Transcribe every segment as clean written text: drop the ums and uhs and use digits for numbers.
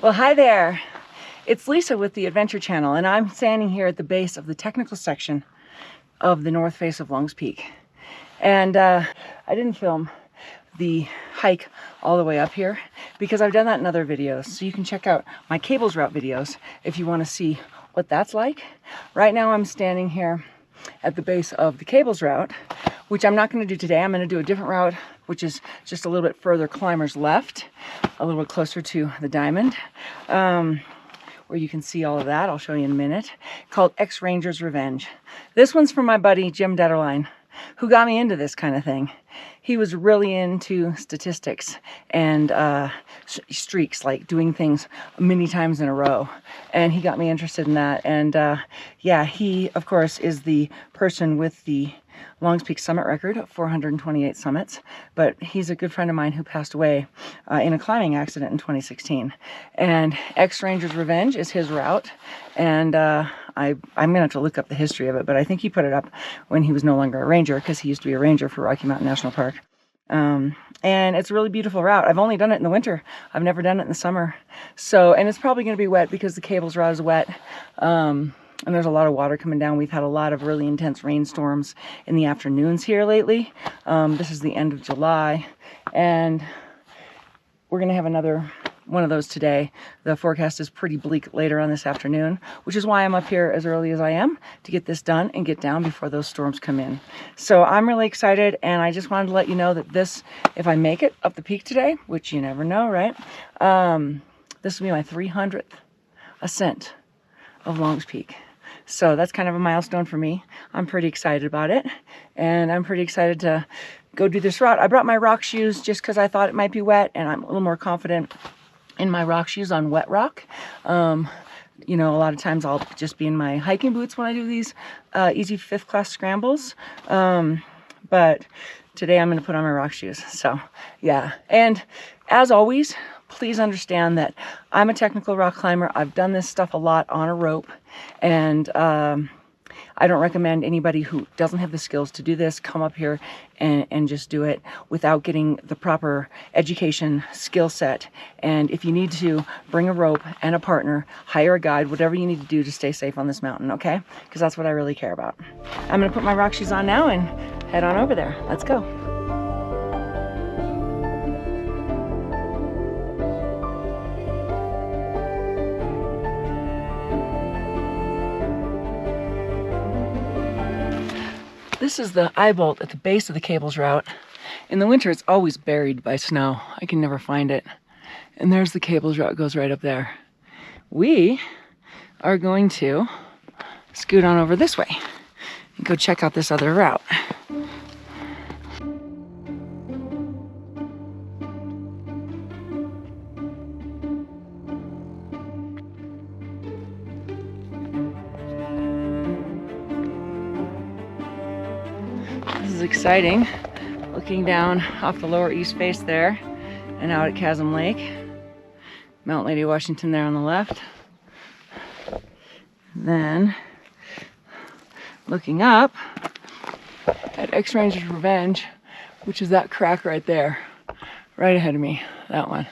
Well, hi there. It's Lisa with the Adventure Channel, and I'm standing here at the base of the technical section of the north face of Longs Peak. And I didn't film the hike all the way up here because I've done that in other videos. So you can check out my cables route videos if you want to see what that's like. Right now I'm standing here at the base of the cables route, which I'm not going to do today. I'm going to do a different route, which is just a little bit further climbers left, a little bit closer to the diamond, where you can see all of that. I'll show you in a minute, called Ex-Ranger's Revenge. This one's from my buddy Jim Detterline, who got me into this kind of thing. He was really into statistics and streaks, like doing things many times in a row. And he got me interested in that. And yeah, he, of course, is the person with the Longs Peak summit record of 428 summits. But he's a good friend of mine who passed away in a climbing accident in 2016. And Ex-Ranger's Revenge is his route. And I'm going to have to look up the history of it, but I think he put it up when he was no longer a ranger, because he used to be a ranger for Rocky Mountain National Park. And it's a really beautiful route. I've only done it in the winter. I've never done it in the summer. So, and it's probably going to be wet because the cables route is wet. And there's a lot of water coming down. We've had a lot of really intense rainstorms in the afternoons here lately. This is the end of July, and we're going to have another one of those today. The forecast is pretty bleak later on this afternoon, which is why I'm up here as early as I am to get this done and get down before those storms come in. So I'm really excited, and I just wanted to let you know that this, if I make it up the peak today, which you never know, right? This will be my 300th ascent of Longs Peak. So that's kind of a milestone for me. I'm pretty excited about it, and I'm pretty excited to go do this route. I brought my rock shoes just because I thought it might be wet, and I'm a little more confident in my rock shoes on wet rock. You know, a lot of times I'll just be in my hiking boots when I do these easy 5th class scrambles. But today I'm going to put on my rock shoes. So yeah, and as always, please understand that I'm a technical rock climber. I've done this stuff a lot on a rope, and I don't recommend anybody who doesn't have the skills to do this come up here and just do it without getting the proper education, skill set. And if you need to, bring a rope and a partner, hire a guide, whatever you need to do to stay safe on this mountain, okay? Because that's what I really care about. I'm gonna put my rock shoes on now and head on over there. Let's go. This is the eye bolt at the base of the cables route. In the winter, it's always buried by snow. I can never find it. And there's the cables route, goes right up there. We are going to scoot on over this way and go check out this other route. This is exciting, looking down off the lower east face there and out at Chasm Lake. Mount Lady Washington there on the left. Then looking up at Ex-Ranger's Revenge, which is that crack right there, right ahead of me, that one.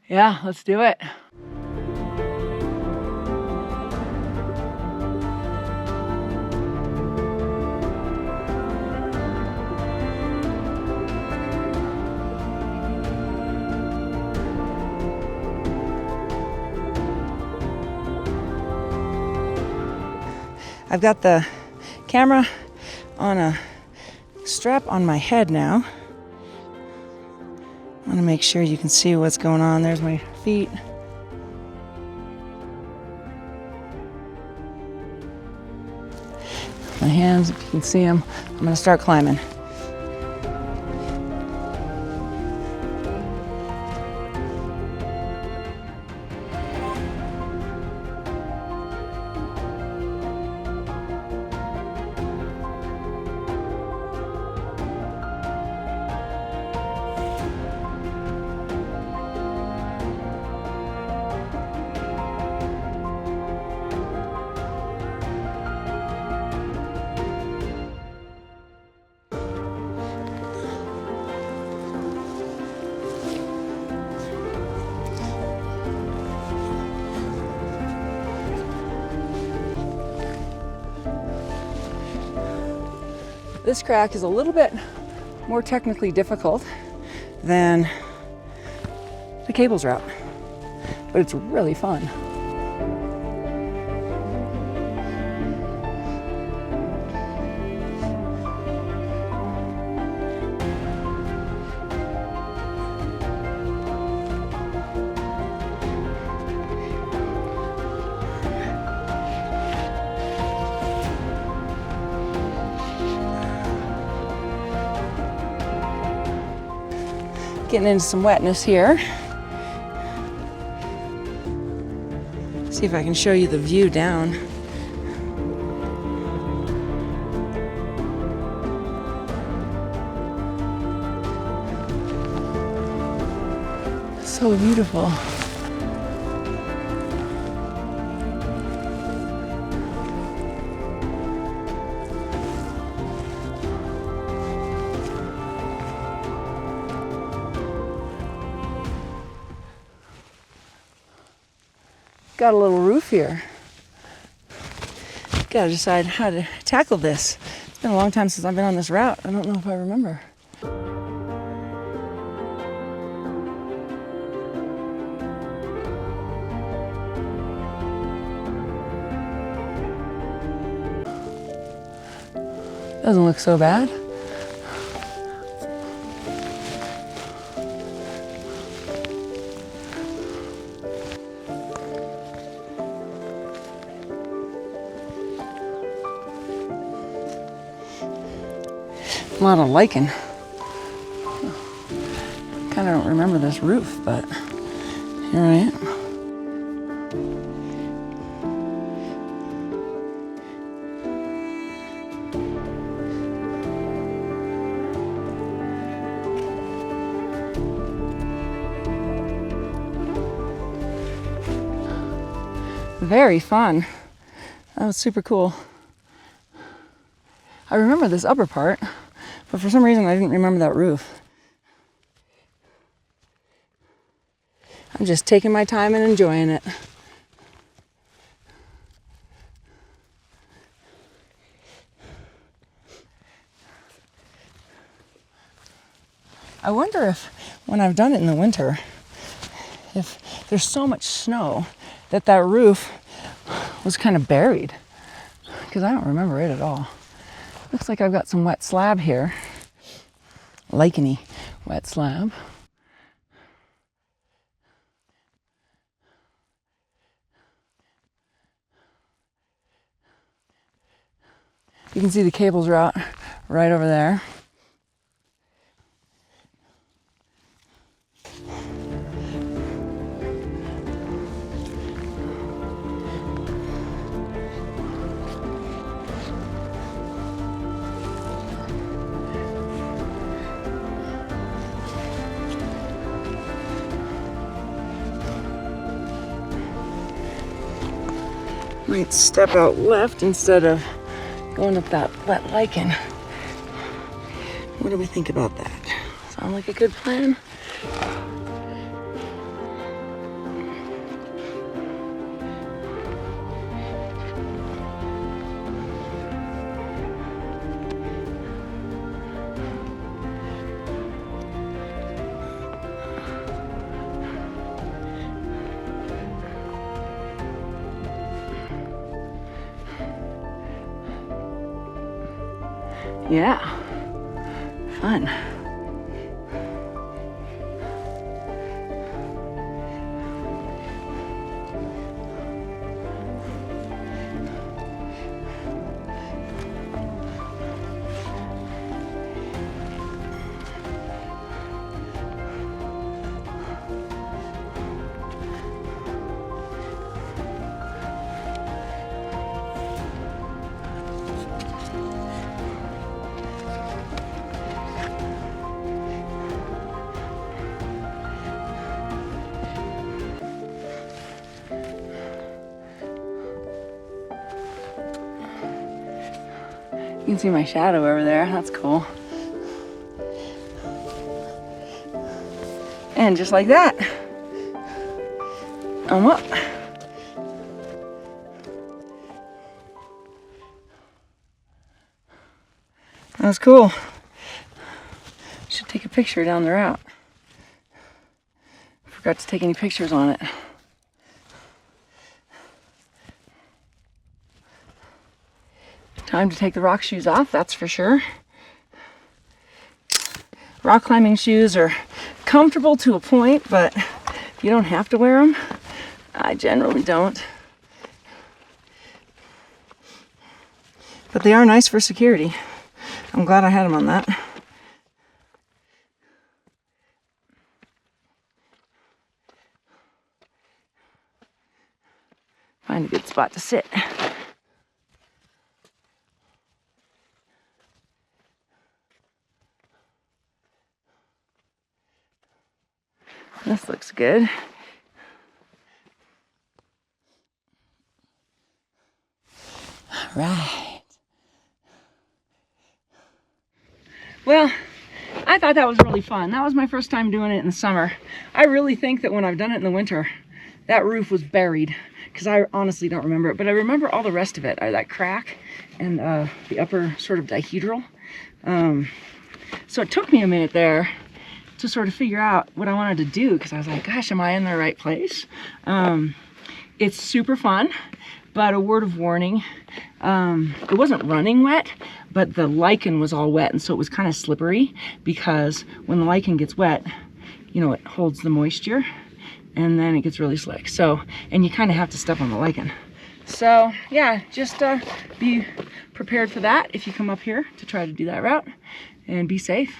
Yeah, let's do it. I've got the camera on a strap on my head now. I want to make sure you can see what's going on. There's my feet. My hands, if you can see them. I'm going to start climbing. This crack is a little bit more technically difficult than the cables route, but it's really fun. Getting into some wetness here. See if I can show you the view down. So beautiful. Got a little roof here. Gotta decide how to tackle this. It's been a long time since I've been on this route. I don't know if I remember. Doesn't look so bad. A lot of lichen. Kind of don't remember this roof, but here I am. Very fun. That was super cool. I remember this upper part, but for some reason I didn't remember that roof. I'm just taking my time and enjoying it. I wonder if, when I've done it in the winter, if there's so much snow that that roof was kind of buried, because I don't remember it at all. Looks like I've got some wet slab here. Licheny wet slab. You can see the cables route right over there. Might step out left instead of going up that wet lichen. What do we think about that? Sound like a good plan? Yeah, fun. You can see my shadow over there. That's cool. And just like that, I'm up. That's cool. Should take a picture down the route. Forgot to take any pictures on it. Time to take the rock shoes off, that's for sure. Rock climbing shoes are comfortable to a point, but you don't have to wear them. I generally don't. But they are nice for security. I'm glad I had them on that. Find a good spot to sit. This looks good. All right. Well, I thought that was really fun. That was my first time doing it in the summer. I really think that when I've done it in the winter, that roof was buried, because I honestly don't remember it, but I remember all the rest of it, that crack and the upper sort of dihedral. So it took me a minute there to sort of figure out what I wanted to do, because I was like, gosh, am I in the right place? It's super fun, but a word of warning, it wasn't running wet, but the lichen was all wet, and so it was kind of slippery, because when the lichen gets wet, you know, it holds the moisture, and then it gets really slick. So, and you kind of have to step on the lichen. So yeah, just be prepared for that if you come up here to try to do that route, and be safe.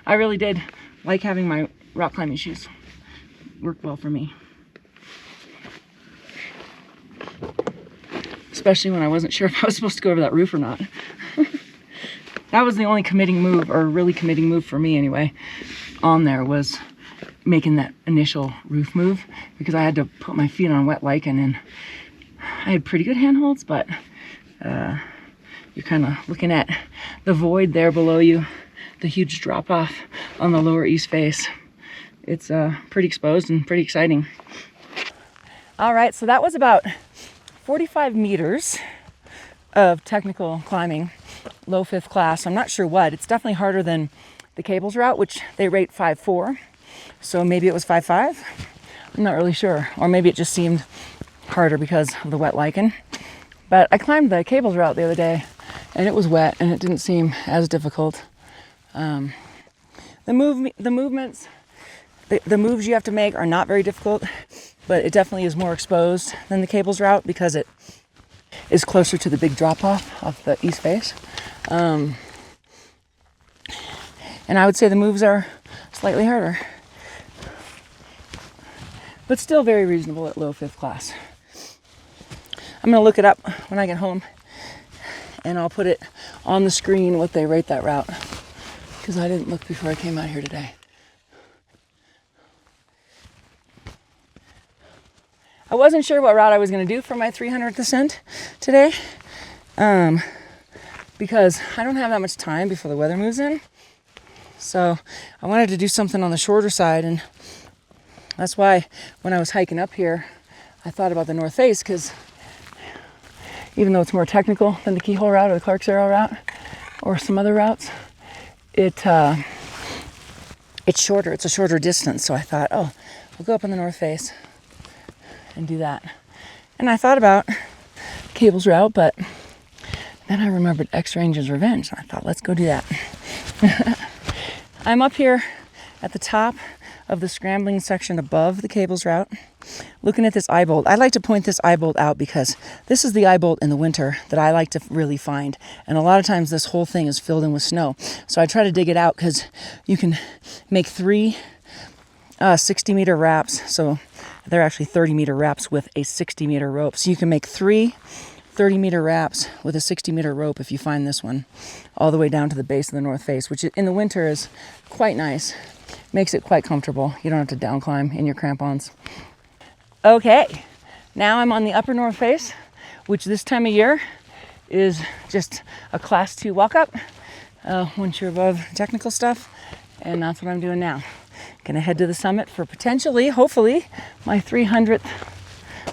I really did like having my rock climbing shoes. Worked well for me. Especially when I wasn't sure if I was supposed to go over that roof or not. That was the only committing move, or really committing move for me anyway, on there, was making that initial roof move, because I had to put my feet on wet lichen, and I had pretty good handholds, but you're kind of looking at the void there below you, the huge drop off on the lower east face. It's pretty exposed and pretty exciting. All right, so that was about 45 meters of technical climbing, low 5th class. I'm not sure what. It's definitely harder than the cables route, which they rate 5.4. So maybe it was 5.5. I'm not really sure. Or maybe it just seemed harder because of the wet lichen. But I climbed the cables route the other day, and it was wet, and it didn't seem as difficult. The moves you have to make are not very difficult, but it definitely is more exposed than the cables route, because it is closer to the big drop off the east face. And I would say the moves are slightly harder, but still very reasonable at low 5th class. I'm gonna look it up when I get home, and I'll put it on the screen what they rate that route, because I didn't look before I came out here today. I wasn't sure what route I was going to do for my 300th ascent today, because I don't have that much time before the weather moves in. So I wanted to do something on the shorter side, and that's why when I was hiking up here, I thought about the North Face, because even though it's more technical than the Keyhole route or the Clark's Arrow route or some other routes, it's shorter. It's a shorter distance. So I thought, oh, we'll go up on the North Face and do that. And I thought about cables route, but then I remembered X Range's Revenge, and I thought, let's go do that. I'm up here at the top of the scrambling section above the cables route, looking at this eye bolt. I like to point this eye bolt out because this is the eye bolt in the winter that I like to really find. And a lot of times this whole thing is filled in with snow. So I try to dig it out, because you can make 3 60-meter wraps. So they're actually 30-meter wraps with a 60-meter rope. So you can make 3 30-meter wraps with a 60-meter rope if you find this one, all the way down to the base of the North Face, which in the winter is quite nice. Makes it quite comfortable. You don't have to down climb in your crampons. Okay, now I'm on the upper North Face, which this time of year is just a class 2 walk up once you're above technical stuff, and that's what I'm doing now. Gonna head to the summit for potentially, hopefully, my 300th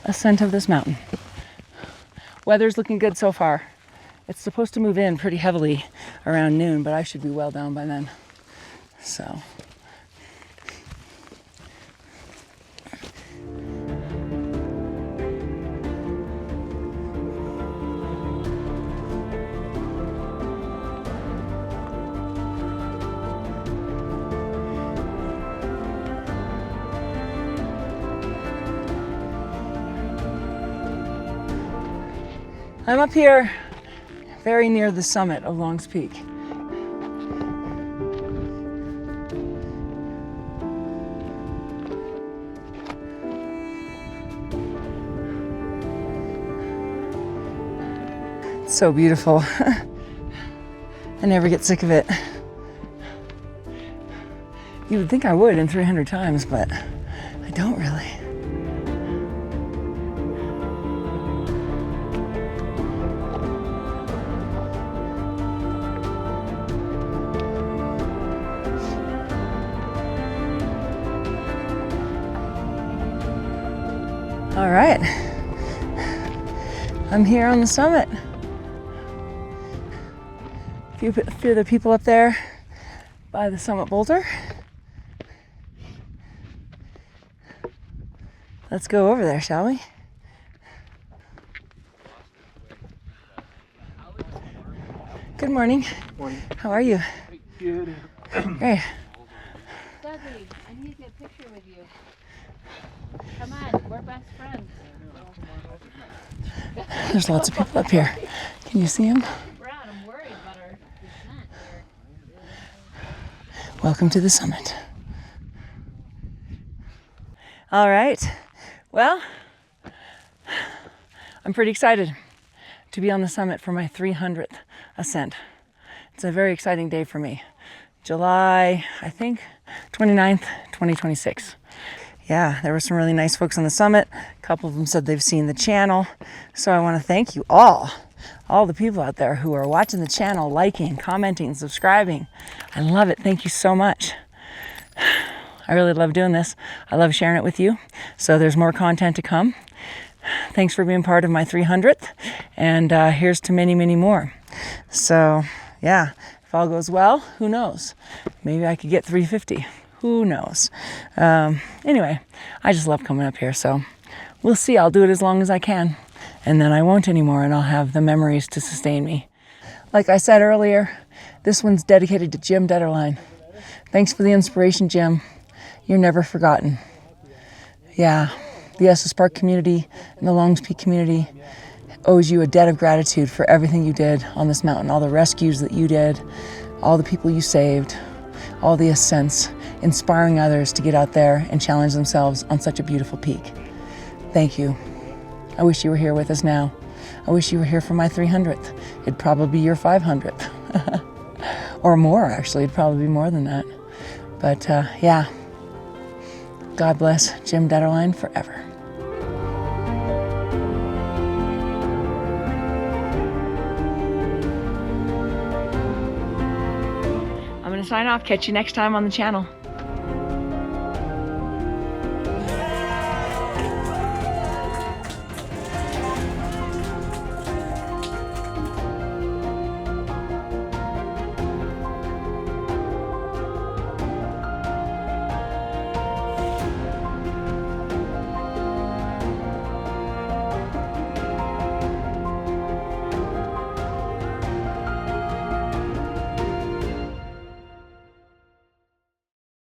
ascent of this mountain. Weather's looking good so far. It's supposed to move in pretty heavily around noon, but I should be well down by then. So. I'm up here very near the summit of Longs Peak. It's so beautiful. I never get sick of it. You would think I would in 300 times, but I don't really. All right, I'm here on the summit. A few of the people up there by the summit boulder. Let's go over there, shall we? Good morning. Morning. How are you? Good. Hey. Dudley, I need to get a picture with you. Come on, we're best friends. There's lots of people up here. Can you see them? Brad, I'm worried about our descent here. Welcome to the summit. All right. Well, I'm pretty excited to be on the summit for my 300th ascent. It's a very exciting day for me. July, I think, 29th, 2026. Yeah, there were some really nice folks on the summit. A couple of them said they've seen the channel. So I want to thank you all the people out there who are watching the channel, liking, commenting, subscribing. I love it. Thank you so much. I really love doing this. I love sharing it with you. So there's more content to come. Thanks for being part of my 300th. And here's to many, many more. So yeah, if all goes well, who knows? Maybe I could get 350. Who knows? Anyway, I just love coming up here, so we'll see. I'll do it as long as I can, and then I won't anymore, and I'll have the memories to sustain me. Like I said earlier, this one's dedicated to Jim Detterline. Thanks for the inspiration, Jim. You're never forgotten. Yeah, the Estes Park community and the Longs Peak community owes you a debt of gratitude for everything you did on this mountain, all the rescues that you did, all the people you saved, all the ascents, inspiring others to get out there and challenge themselves on such a beautiful peak. Thank you. I wish you were here with us now. I wish you were here for my 300th. It'd probably be your 500th. Or more, actually. It'd probably be more than that. But yeah, God bless Jim Detterline forever. I'm going to sign off. Catch you next time on the channel.